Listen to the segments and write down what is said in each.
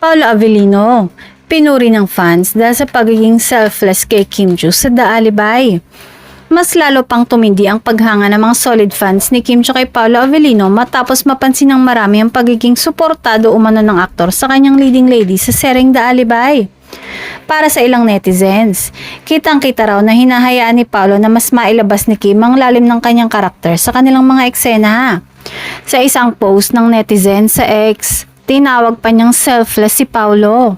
Paolo Avellino, pinuri ng fans dahil sa pagiging selfless kay Kim Joo sa The Alibay. Mas lalo pang tumindi ang paghanga ng mga solid fans ni Kim Joo kay Paolo Avellino matapos mapansin ng marami ang pagiging suportado umano ng aktor sa kanyang leading lady sa seryeng The Alibay. Para sa ilang netizens, kitang-kita raw na hinahayaan ni Paolo na mas mailabas ni Kim ang lalim ng kanyang karakter sa kanilang mga eksena. Sa isang post ng netizen sa X, tinawag pa niyang selfless si Paolo.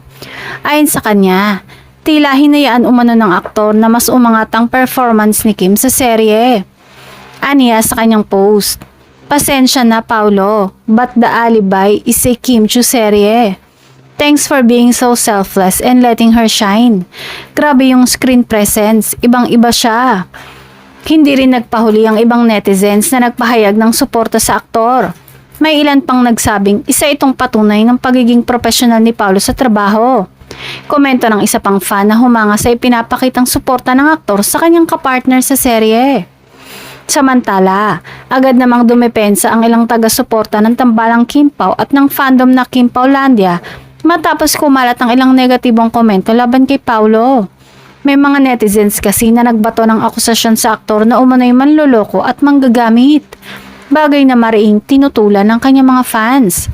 Ayon sa kanya, tila hinayaan umano ng aktor na mas umangat ang performance ni Kim sa serye. Aniya sa kanyang post, "Pasensya na Paolo, but The Alibay is a Kim Joo serye. Thanks for being so selfless and letting her shine. Grabe yung screen presence, ibang-iba siya." Hindi rin nagpahuli ang ibang netizens na nagpahayag ng suporta sa aktor. May ilan pang nagsabing isa itong patunay ng pagiging profesional ni Paolo sa trabaho. Komento ng isa pang fan na humanga sa ipinapakitang suporta ng aktor sa kanyang kapartner sa serye. Samantala, agad namang dumepensa ang ilang taga-suporta ng tambalang Kim Pao at ng fandom na Kim Paolandia matapos kumalat ang ilang negatibong komento laban kay Paolo. May mga netizens kasi na nagbato ng akusasyon sa aktor na umano'y manloloko at manggagamit. Bagay na mariing tinutulan ng kanyang mga fans.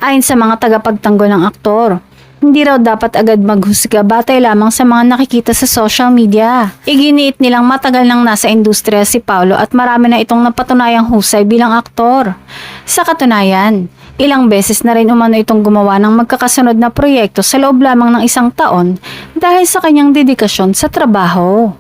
Ayon sa mga tagapagtanggol ng aktor, hindi raw dapat agad maghusga batay lamang sa mga nakikita sa social media. Iginiit nilang matagal nang nasa industriya si Paolo at marami na itong napatunayang husay bilang aktor. Sa katunayan, ilang beses na rin umano itong gumawa ng magkakasunod na proyekto sa loob lamang ng isang taon dahil sa kanyang dedikasyon sa trabaho.